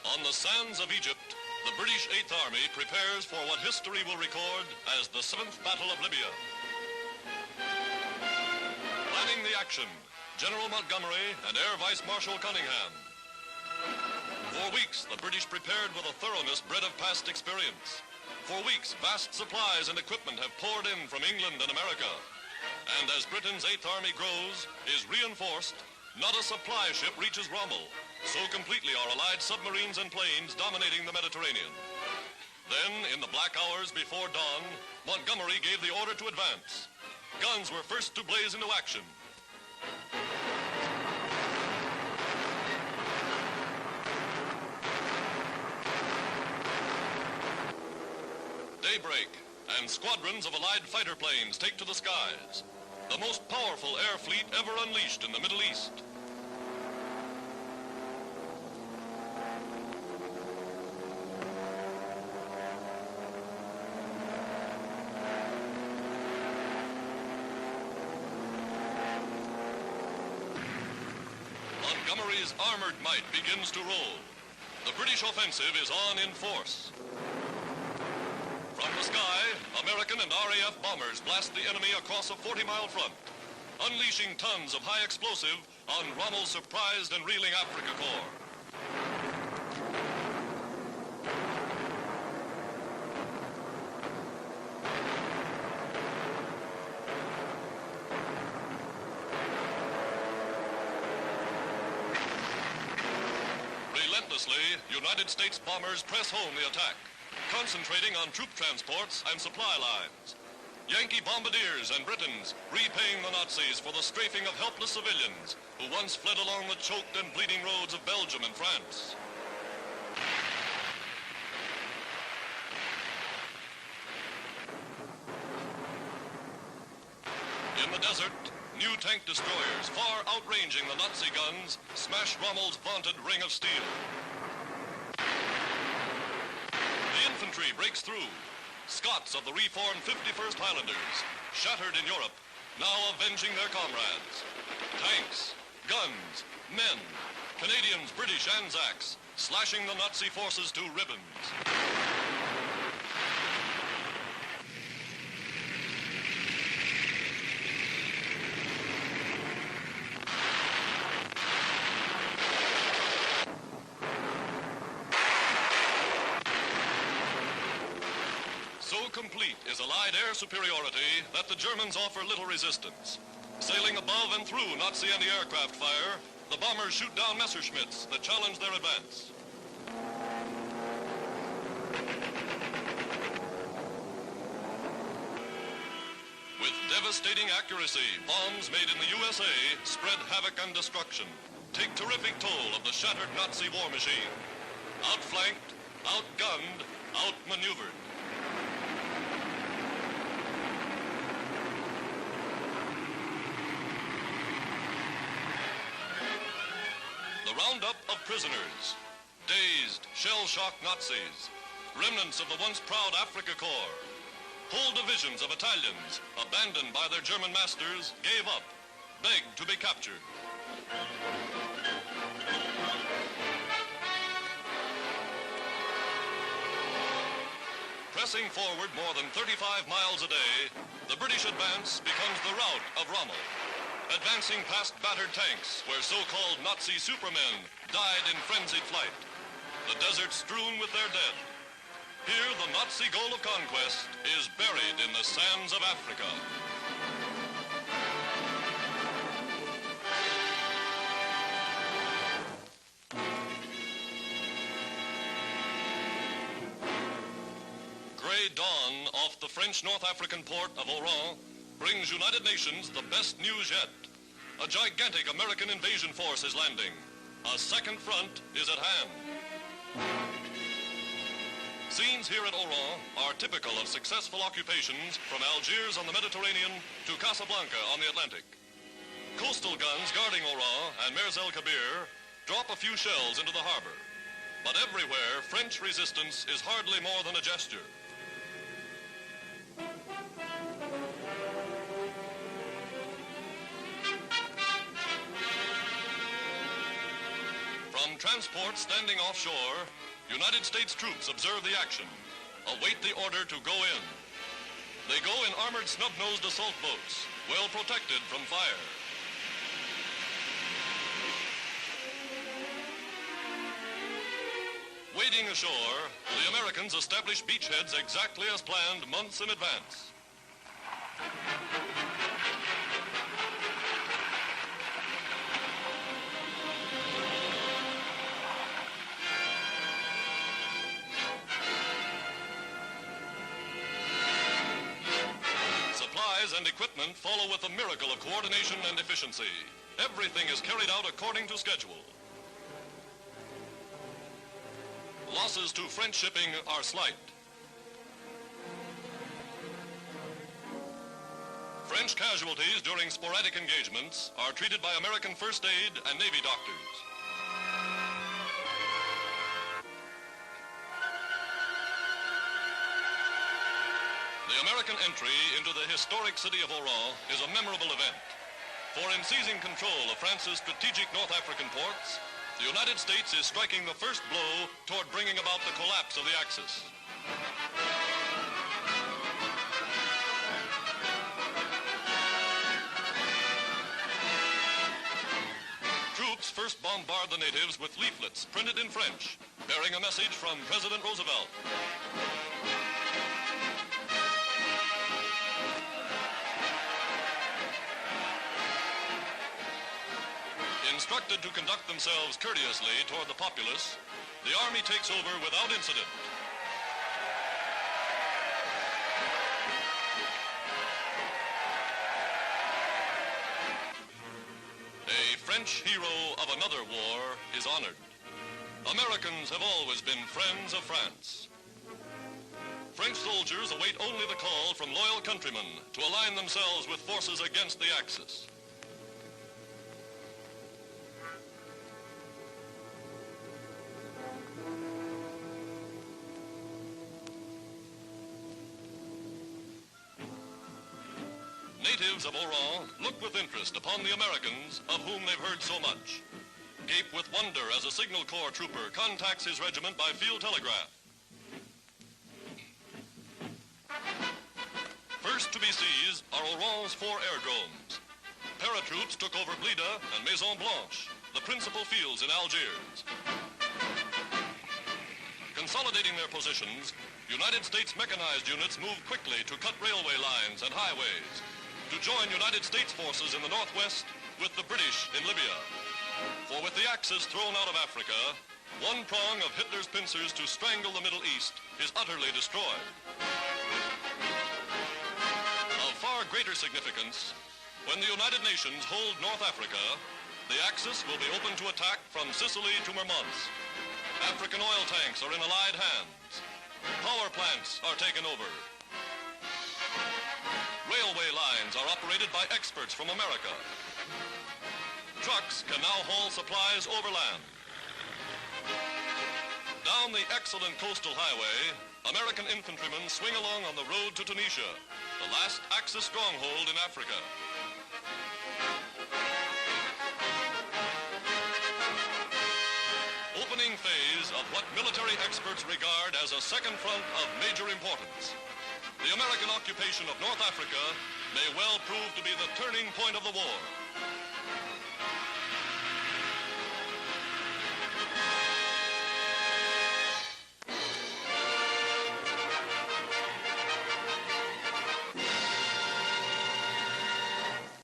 On the sands of Egypt, the British Eighth Army prepares for what history will record as the 7th Battle of Libya. Planning the action, General Montgomery and Air Vice Marshal Cunningham. For weeks, the British prepared with a thoroughness bred of past experience. For weeks, vast supplies and equipment have poured in from England and America. And as Britain's Eighth Army grows, is reinforced, not a supply ship reaches Rommel. So completely are Allied submarines and planes dominating the Mediterranean. Then, in the black hours before dawn, Montgomery gave the order to advance. Guns were first to blaze into action. Daybreak, and squadrons of Allied fighter planes take to the skies. The most powerful air fleet ever unleashed in the Middle East. Montgomery's armored might begins to roll. The British offensive is on in force. From the sky, American and RAF bombers blast the enemy across a 40-mile front, unleashing tons of high explosive on Rommel's surprised and reeling Africa Corps. Relentlessly, United States bombers press home the attack, concentrating on troop transports and supply lines. Yankee bombardiers and Britons repaying the Nazis for the strafing of helpless civilians who once fled along the choked and bleeding roads of Belgium and France. In the desert, new tank destroyers, far outranging the Nazi guns, smash Rommel's vaunted ring of steel. The infantry breaks through. Scots of the reformed 51st Highlanders, shattered in Europe, now avenging their comrades. Tanks, guns, men, Canadians, British, Anzacs, slashing the Nazi forces to ribbons. So complete is Allied air superiority that the Germans offer little resistance. Sailing above and through Nazi anti-aircraft fire, the bombers shoot down Messerschmitts that challenge their advance. With devastating accuracy, bombs made in the USA spread havoc and destruction, take terrific toll of the shattered Nazi war machine. Outflanked, outgunned, outmaneuvered. The roundup of prisoners, dazed, shell-shocked Nazis, remnants of the once proud Africa Corps, whole divisions of Italians, abandoned by their German masters, gave up, begged to be captured. Pressing forward more than 35 miles a day, the British advance becomes the rout of Rommel. Advancing past battered tanks where so-called Nazi supermen died in frenzied flight. The desert strewn with their dead. Here, the Nazi goal of conquest is buried in the sands of Africa. Gray dawn off the French North African port of Oran brings United Nations the best news yet. A gigantic American invasion force is landing. A second front is at hand. Scenes here at Oran are typical of successful occupations from Algiers on the Mediterranean to Casablanca on the Atlantic. Coastal guns guarding Oran and Mers el Kabir drop a few shells into the harbor. But everywhere, French resistance is hardly more than a gesture. From transports standing offshore, United States troops observe the action, await the order to go in. They go in armored snub-nosed assault boats, well protected from fire. Wading ashore, the Americans establish beachheads exactly as planned months in advance. Supplies and equipment follow with a miracle of coordination and efficiency. Everything is carried out according to schedule. Losses to French shipping are slight. French casualties during sporadic engagements are treated by American first aid and Navy doctors. The American entry into the historic city of Oran is a memorable event. For in seizing control of France's strategic North African ports, the United States is striking the first blow toward bringing about the collapse of the Axis. Troops first bombard the natives with leaflets printed in French, bearing a message from President Roosevelt. Instructed to conduct themselves courteously toward the populace, the army takes over without incident. A French hero of another war is honored. Americans have always been friends of France. French soldiers await only the call from loyal countrymen to align themselves with forces against the Axis. Natives of Oran look with interest upon the Americans, of whom they've heard so much. Gape with wonder as a Signal Corps trooper contacts his regiment by field telegraph. First to be seized are Oran's 4 aerodromes. Paratroops took over Blida and Maison Blanche, the principal fields in Algiers. Consolidating their positions, United States mechanized units moved quickly to cut railway lines and highways, to join United States forces in the northwest with the British in Libya. For with the Axis thrown out of Africa, one prong of Hitler's pincers to strangle the Middle East is utterly destroyed. Of far greater significance, when the United Nations hold North Africa, the Axis will be open to attack from Sicily to Murmansk. African oil tanks are in Allied hands. Power plants are taken over. Railway lines are operated by experts from America. Trucks can now haul supplies overland. Down the excellent coastal highway, American infantrymen swing along on the road to Tunisia, the last Axis stronghold in Africa. Opening phase of what military experts regard as a second front of major importance. The American occupation of North Africa may well prove to be the turning point of the war.